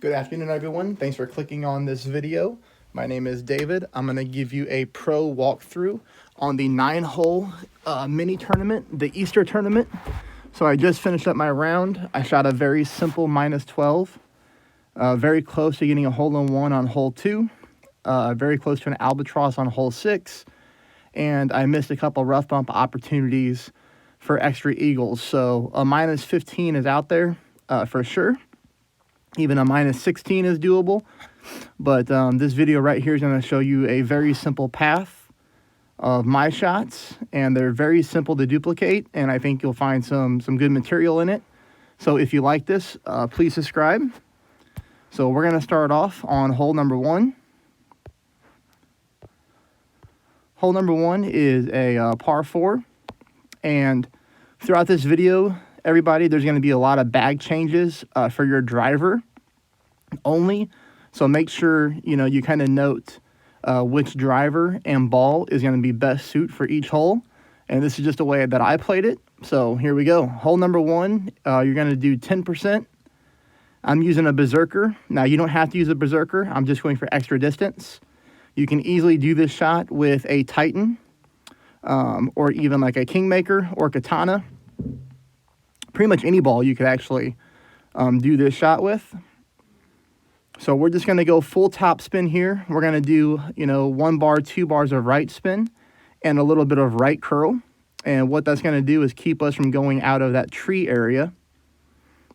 Good afternoon, everyone. Thanks for clicking on this video. My name is David. I'm going to give you a pro walkthrough on the 9-hole mini tournament, the Easter tournament. So I just finished up my round. I shot a very simple -12, very close to getting a hole-in-one on hole 2, very close to an albatross on hole 6, and I missed a couple rough bump opportunities for extra eagles. So a -15 is out there for sure. Even a -16 is doable, but this video right here is going to show you a very simple path of my shots, and they're very simple to duplicate, and I think you'll find some good material in it. So if you like this, please subscribe. So we're going to start off on hole number 1. Hole number 1 is a par 4, and throughout this video, everybody, there's going to be a lot of bag changes for your driver only. So make sure, you kind of note which driver and ball is going to be best suit for each hole. And this is just the way that I played it. So here we go. Hole number 1, you're going to do 10%. I'm using a berserker. Now, you don't have to use a berserker. I'm just going for extra distance. You can easily do this shot with a Titan or even like a Kingmaker or Katana. Pretty much any ball you could actually do this shot with. So we're just going to go full top spin here. We're going to do, 1 bar, 2 bars of right spin and a little bit of right curl. And what that's going to do is keep us from going out of that tree area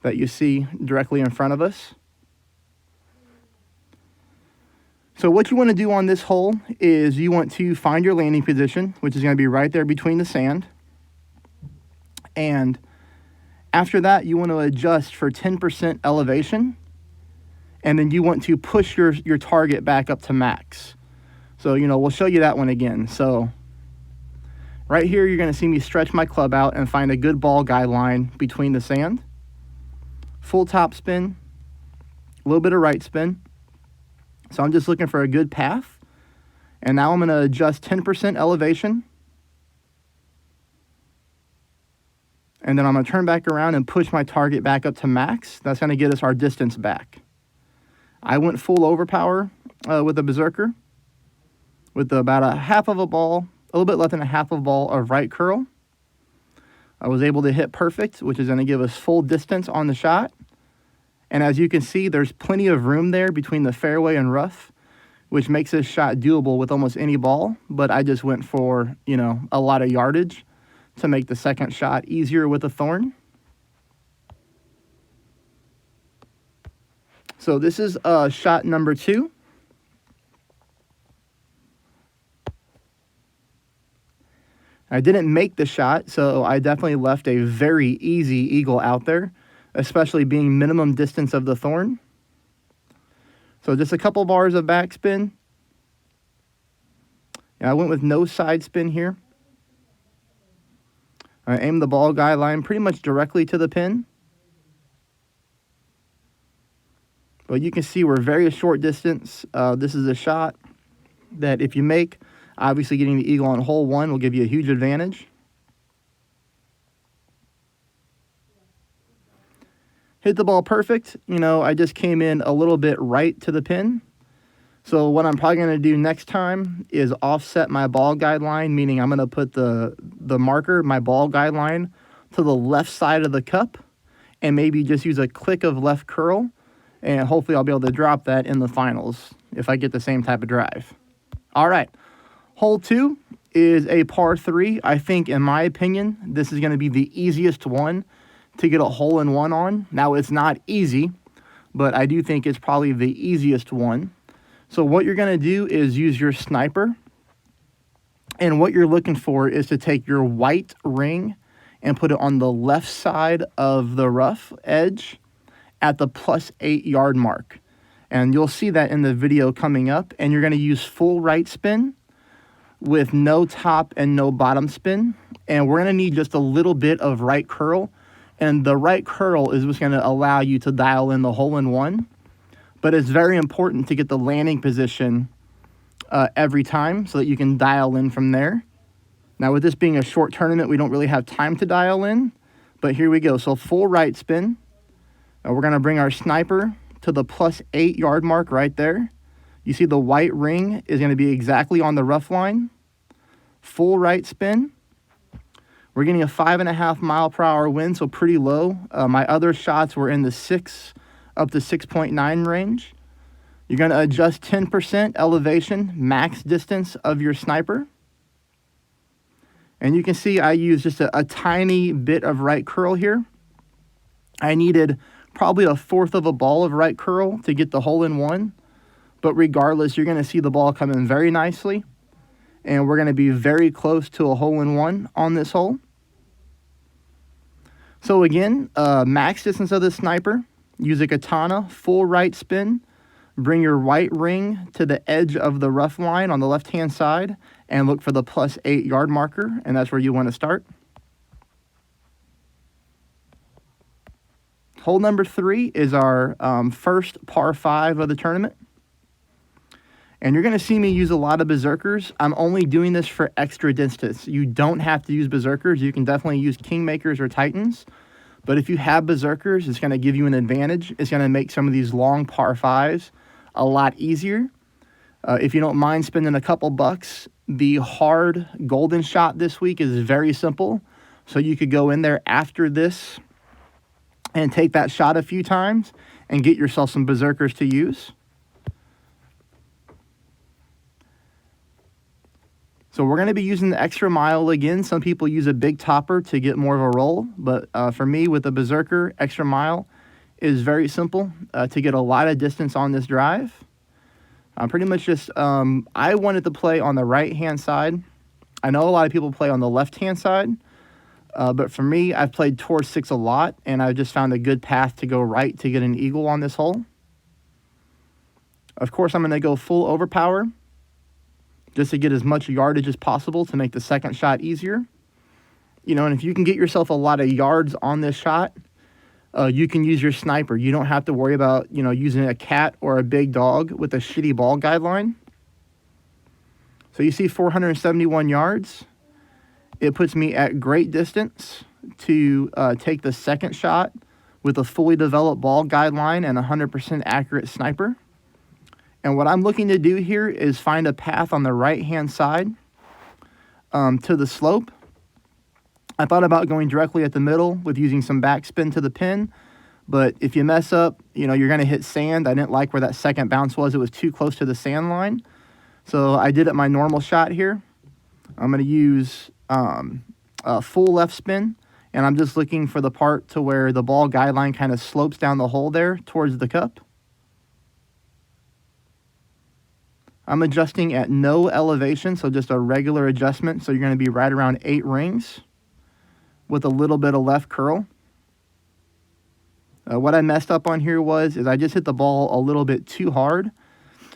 that you see directly in front of us. So what you want to do on this hole is you want to find your landing position, which is going to be right there between the sand. And after that, you want to adjust for 10% elevation, and then you want to push your target back up to max. So, we'll show you that one again. So right here, you're going to see me stretch my club out and find a good ball guideline between the sand. Full top spin, a little bit of right spin. So I'm just looking for a good path. And now I'm going to adjust 10% elevation. And then I'm going to turn back around and push my target back up to max. That's going to get us our distance back. I went full overpower with a berserker with about a half of a ball, a little bit less than a half of a ball of right curl. I was able to hit perfect, which is going to give us full distance on the shot. And as you can see, there's plenty of room there between the fairway and rough, which makes this shot doable with almost any ball. But I just went for, a lot of yardage to make the second shot easier with a thorn. So this is shot number 2. I didn't make the shot, so I definitely left a very easy eagle out there, especially being minimum distance of the thorn. So just a couple bars of backspin. I went with no side spin here. I aimed the ball guideline pretty much directly to the pin. But you can see we're very short distance. This is a shot that if you make, obviously getting the eagle on hole 1 will give you a huge advantage. Hit the ball perfect. I just came in a little bit right to the pin. So what I'm probably going to do next time is offset my ball guideline, meaning I'm going to put the marker, my ball guideline, to the left side of the cup, and maybe just use a click of left curl, and hopefully I'll be able to drop that in the finals if I get the same type of drive. All right, hole 2 is a par 3. I think, in my opinion, this is going to be the easiest one to get a hole-in-one on. Now, it's not easy, but I do think it's probably the easiest one. So what you're going to do is use your sniper, and what you're looking for is to take your white ring and put it on the left side of the rough edge at the +8 yard mark. And you'll see that in the video coming up, and you're going to use full right spin with no top and no bottom spin, and we're going to need just a little bit of right curl, and the right curl is what's going to allow you to dial in the hole-in-one. But it's very important to get the landing position every time so that you can dial in from there. Now, with this being a short tournament, we don't really have time to dial in, but here we go. So full right spin. We're going to bring our sniper to the +8 yard mark right there. You see the white ring is going to be exactly on the rough line. Full right spin. We're getting a 5.5 mile per hour wind, so pretty low. My other shots were in the 6 up to 6.9 range. You're going to adjust 10% elevation, max distance of your sniper. And you can see I used just a tiny bit of right curl here. I needed probably 1/4 of a ball of right curl to get the hole in one. But regardless, you're going to see the ball come in very nicely. And we're going to be very close to a hole in one on this hole. So again, max distance of the sniper. Use a katana, full right spin. Bring your white ring to the edge of the rough line on the left-hand side and look for the +8 yard marker, and that's where you want to start. Hole number 3 is our first par 5 of the tournament. And you're going to see me use a lot of berserkers. I'm only doing this for extra distance. You don't have to use berserkers. You can definitely use kingmakers or titans. But if you have berserkers, it's going to give you an advantage. It's going to make some of these long par 5s a lot easier. If you don't mind spending a couple bucks, the hard golden shot this week is very simple. So you could go in there after this and take that shot a few times and get yourself some berserkers to use. So we're going to be using the extra mile again. Some people use a big topper to get more of a roll, but for me with the berserker, extra mile is very simple to get a lot of distance on this drive. Pretty much just, I wanted to play on the right-hand side. I know a lot of people play on the left-hand side, but for me, I've played towards 6 a lot, and I just found a good path to go right to get an eagle on this hole. Of course, I'm going to go full overpower just to get as much yardage as possible to make the second shot easier. You know, and if you can get yourself a lot of yards on this shot, you can use your sniper. You don't have to worry about, you know, using a cat or a big dog with a shitty ball guideline. So you see 471 yards. It puts me at great distance to take the second shot with a fully developed ball guideline and 100% accurate sniper. And what I'm looking to do here is find a path on the right-hand side to the slope. I thought about going directly at the middle with using some backspin to the pin, but if you mess up, you know, you're going to hit sand. I didn't like where that second bounce was. It was too close to the sand line. So I did it my normal shot here. I'm going to use a full left spin, and I'm just looking for the part to where the ball guideline kind of slopes down the hole there towards the cup. I'm adjusting at no elevation, so just a regular adjustment. So you're going to be right around 8 rings with a little bit of left curl. What I messed up on here is I just hit the ball a little bit too hard.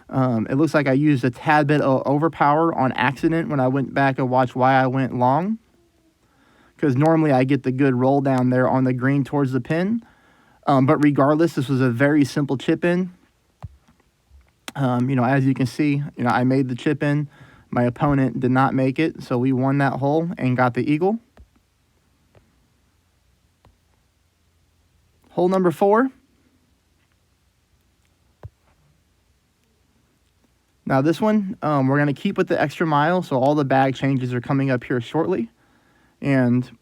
It looks like I used a tad bit of overpower on accident when I went back and watched why I went long. Because normally I get the good roll down there on the green towards the pin. But regardless, this was a very simple chip in. You know, as you can see, you know, I made the chip in. My opponent did not make it, so we won that hole and got the eagle. Hole number 4. Now this one, we're going to keep with the extra mile, so all the bag changes are coming up here shortly. And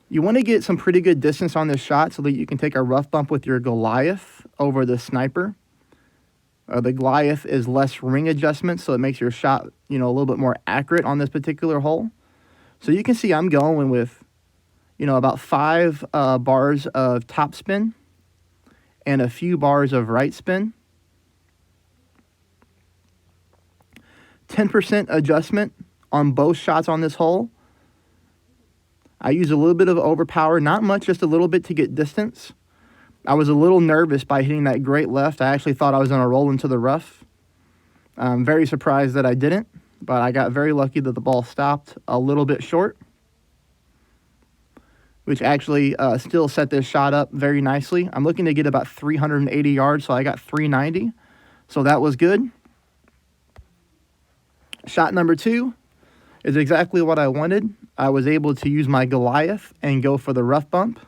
you want to get some pretty good distance on this shot so that you can take a rough bump with your Goliath over the sniper. The Goliath is less ring adjustment, so it makes your shot, you know, a little bit more accurate on this particular hole. So you can see I'm going with, you know, about 5 bars of top spin and a few bars of right spin. 10% adjustment on both shots on this hole. I use a little bit of overpower, not much, just a little bit to get distance. I was a little nervous by hitting that great left. I actually thought I was going to roll into the rough. I'm very surprised that I didn't, but I got very lucky that the ball stopped a little bit short, which actually still set this shot up very nicely. I'm looking to get about 380 yards, so I got 390. So that was good. Shot number 2 is exactly what I wanted. I was able to use my Goliath and go for the rough bump.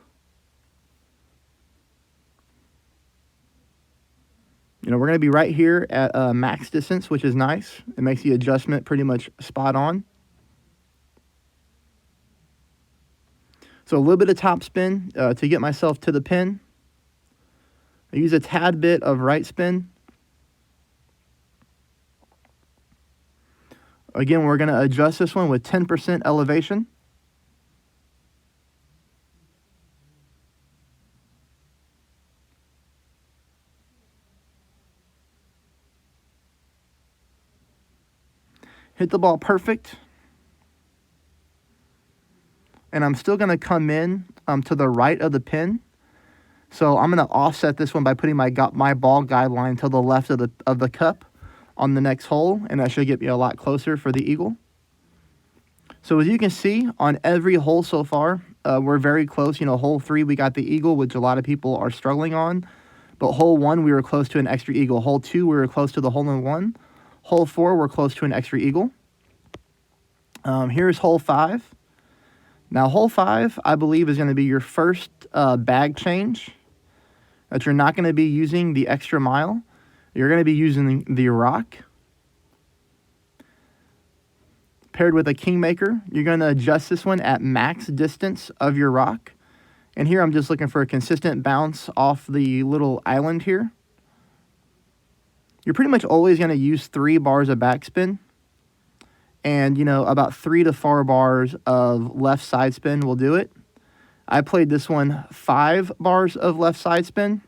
We're going to be right here at max distance, which is nice. It makes the adjustment pretty much spot on. So a little bit of top spin to get myself to the pin. I use a tad bit of right spin. Again, we're going to adjust this one with 10% elevation. Hit the ball perfect. And I'm still going to come in to the right of the pin. So I'm going to offset this one by putting my ball guideline to the left of the cup on the next hole, and that should get me a lot closer for the eagle. So as you can see, on every hole so far, we're very close. Hole 3, we got the eagle, which a lot of people are struggling on. But hole 1, we were close to an extra eagle. Hole 2, we were close to the hole-in-one. Hole 4, we're close to an extra eagle. Here's hole 5. Now, hole 5, I believe, is going to be your first bag change, that you're not going to be using the extra mile. You're going to be using the rock. Paired with a kingmaker, you're going to adjust this one at max distance of your rock. And here I'm just looking for a consistent bounce off the little island here. You're pretty much always going to use 3 bars of backspin. And, about 3 to 4 bars of left side spin will do it. I played this one 5 bars of left side spin.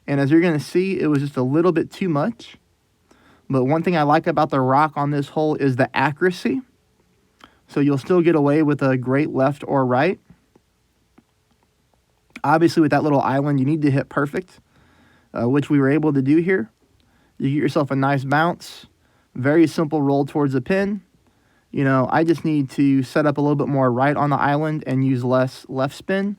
And as you're going to see, it was just a little bit too much. But one thing I like about the rock on this hole is the accuracy. So you'll still get away with a great left or right. Obviously, with that little island, you need to hit perfect, which we were able to do here. You get yourself a nice bounce. Very simple roll towards the pin. I just need to set up a little bit more right on the island and use less left spin.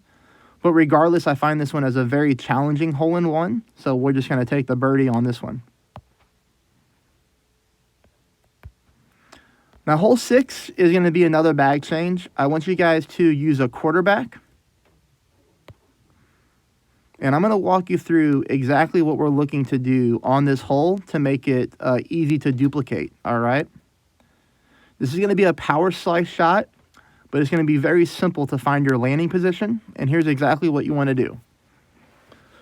But regardless, I find this one as a very challenging hole-in-one. So we're just going to take the birdie on this one. Now, hole 6 is going to be another bag change. I want you guys to use a quarterback. And I'm going to walk you through exactly what we're looking to do on this hole to make it easy to duplicate, all right? This is going to be a power slice shot, but it's going to be very simple to find your landing position. And here's exactly what you want to do.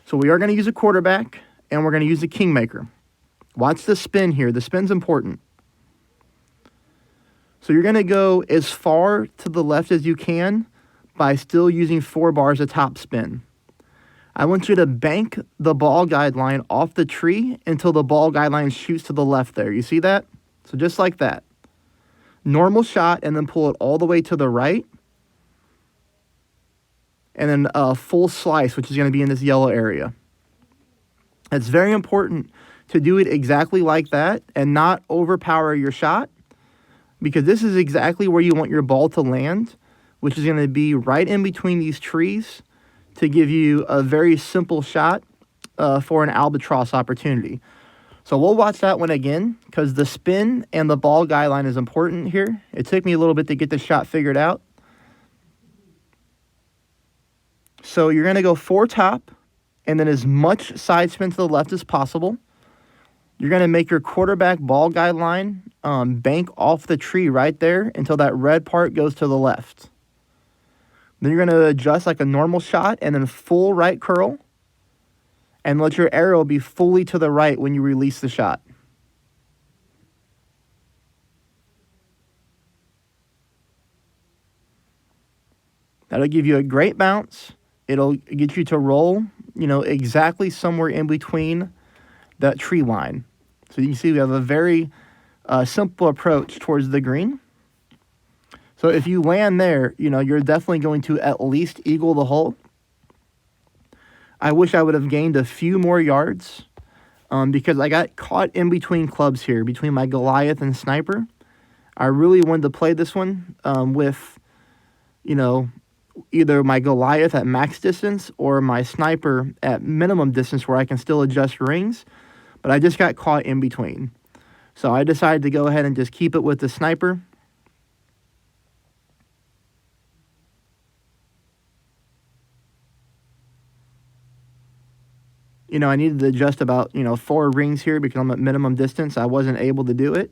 So we are going to use a quarterback, and we're going to use a kingmaker. Watch the spin here. The spin's important. So you're going to go as far to the left as you can by still using 4 bars of top spin. I want you to bank the ball guideline off the tree until the ball guideline shoots to the left there. You see that? So just like that. Normal shot, and then pull it all the way to the right. And then a full slice, which is going to be in this yellow area. It's very important to do it exactly like that and not overpower your shot, because this is exactly where you want your ball to land, which is going to be right in between these trees to give you a very simple shot for an albatross opportunity. So we'll watch that one again, because the spin and the ball guideline is important here. It took me a little bit to get the shot figured out. So you're going to go 4 top, and then as much side spin to the left as possible. You're going to make your quarterback ball guideline bank off the tree right there until that red part goes to the left. Then you're going to adjust like a normal shot, and then full right curl. And let your arrow be fully to the right when you release the shot. That'll give you a great bounce. It'll get you to roll, exactly somewhere in between that tree line. So you can see we have a very simple approach towards the green. So if you land there, you're definitely going to at least eagle the hole. I wish I would have gained a few more yards because I got caught in between clubs here, between my Goliath and sniper. I really wanted to play this one with, either my Goliath at max distance or my sniper at minimum distance where I can still adjust rings. But I just got caught in between. So I decided to go ahead and just keep it with the sniper. I needed to adjust about, 4 rings here because I'm at minimum distance. I wasn't able to do it.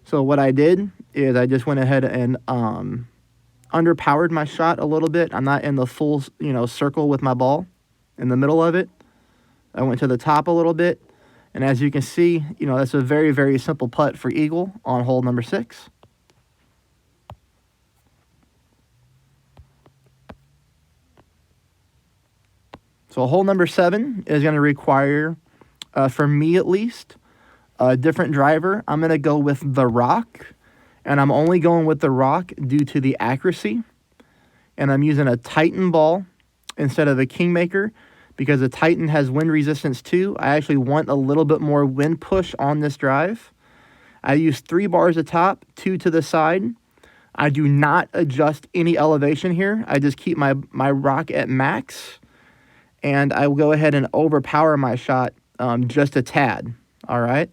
So what I did is I just went ahead and underpowered my shot a little bit. I'm not in the full, circle with my ball in the middle of it. I went to the top a little bit. And as you can see, that's a very, very simple putt for eagle on hole number 6. So hole number 7 is going to require, for me at least, a different driver. I'm going to go with the rock, and I'm only going with the rock due to the accuracy. And I'm using a Titan ball instead of a Kingmaker because the Titan has wind resistance too. I actually want a little bit more wind push on this drive. I use 3 bars at top, 2 to the side. I do not adjust any elevation here. I just keep my rock at max. And I will go ahead and overpower my shot just a tad. All right.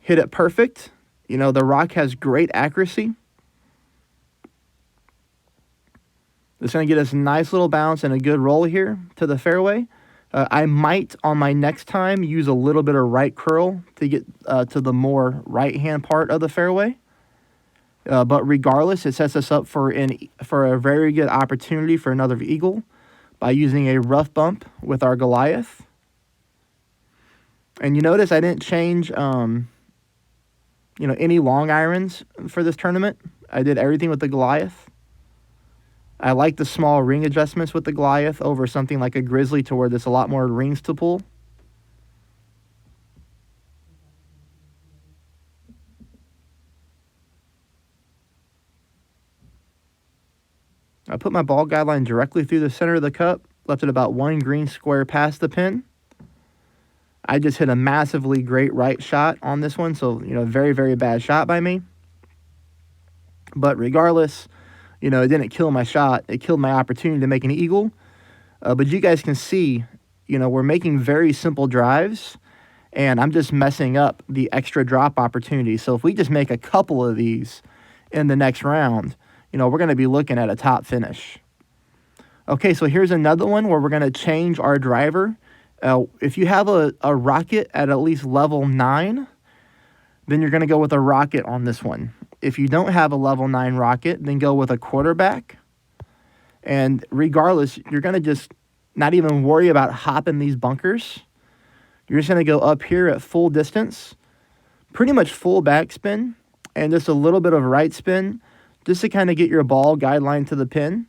Hit it perfect. The rock has great accuracy. It's going to get us a nice little bounce and a good roll here to the fairway. I might, on my next time, use a little bit of right curl to get to the more right-hand part of the fairway. But regardless, it sets us up for a very good opportunity for another eagle by using a rough bump with our Goliath. And you notice I didn't change, any long irons for this tournament. I did everything with the Goliath. I like the small ring adjustments with the Goliath over something like a Grizzly to where there's a lot more rings to pull. I put my ball guideline directly through the center of the cup, left it about 1 green square past the pin. I just hit a massively great right shot on this one, so, very, very bad shot by me. But regardless, it didn't kill my shot. It killed my opportunity to make an eagle. But you guys can see, we're making very simple drives, and I'm just messing up the extra drop opportunity. So if we just make a couple of these in the next round, we're going to be looking at a top finish. Okay, so here's another one where we're going to change our driver. If you have a rocket at least level 9, then you're going to go with a rocket on this one. If you don't have a level 9 rocket, then go with a quarterback. And regardless, you're going to just not even worry about hopping these bunkers. You're just going to go up here at full distance, pretty much full backspin, and just a little bit of right spin, just to kind of get your ball guideline to the pin.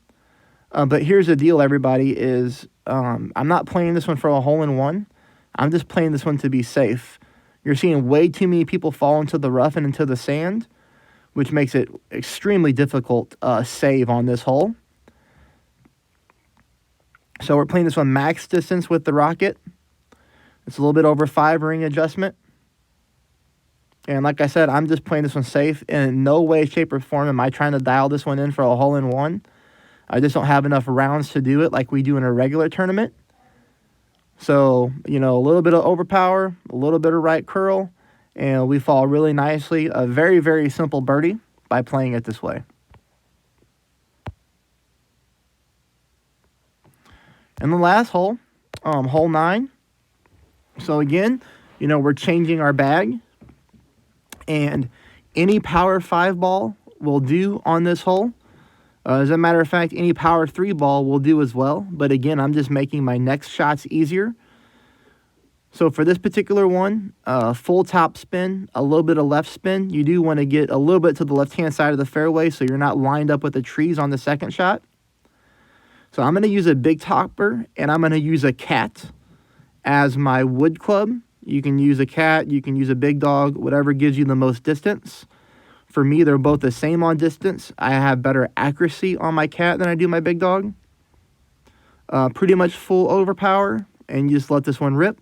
But here's the deal, everybody, is I'm not playing this one for a hole-in-one. I'm just playing this one to be safe. You're seeing way too many people fall into the rough and into the sand, which makes it extremely difficult save on this hole. So we're playing this one max distance with the rocket. It's a little bit over 5 ring adjustment. And like I said, I'm just playing this one safe. In no way, shape, or form am I trying to dial this one in for a hole-in-one. I just don't have enough rounds to do it like we do in a regular tournament. So, a little bit of overpower, a little bit of right curl, and we fall really nicely. A very, very simple birdie by playing it this way. And the last hole, hole 9. So again, we're changing our bag. And any power 5 ball will do on this hole. As a matter of fact, any power 3 ball will do as well. But again, I'm just making my next shots easier. So for this particular one, full top spin, a little bit of left spin. You do want to get a little bit to the left-hand side of the fairway so you're not lined up with the trees on the second shot. So I'm going to use a big topper, and I'm going to use a cat as my wood club. You can use a cat, you can use a big dog, whatever gives you the most distance. For me, they're both the same on distance. I have better accuracy on my cat than I do my big dog. Pretty much full overpower, and you just let this one rip.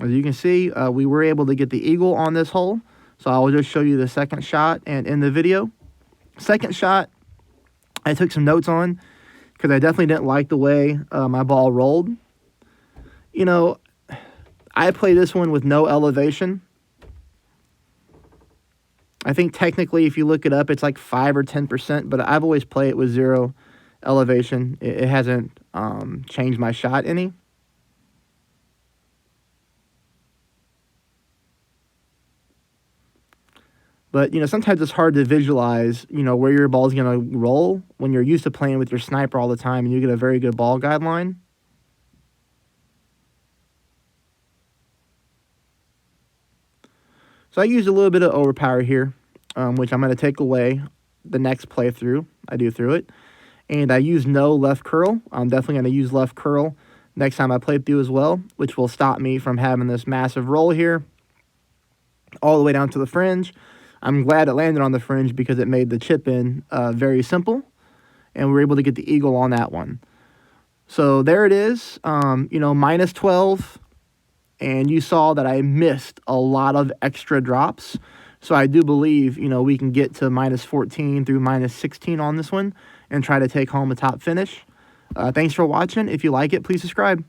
As you can see, we were able to get the eagle on this hole. So I will just show you the second shot and in the video. Second shot, I took some notes on because I definitely didn't like the way my ball rolled. I play this one with no elevation. I think technically, if you look it up, it's like 5 or 10%, but I've always played it with 0 elevation. It hasn't changed my shot any. But, sometimes it's hard to visualize, where your ball is going to roll when you're used to playing with your sniper all the time and you get a very good ball guideline. So I used a little bit of overpower here, which I'm going to take away the next playthrough I do through it. And I use no left curl. I'm definitely going to use left curl next time I play through as well, which will stop me from having this massive roll here all the way down to the fringe. I'm glad it landed on the fringe because it made the chip in very simple, and we were able to get the eagle on that one. So there it is, minus 12, and you saw that I missed a lot of extra drops. So I do believe, we can get to minus 14 through minus 16 on this one and try to take home a top finish. Thanks for watching. If you like it, please subscribe.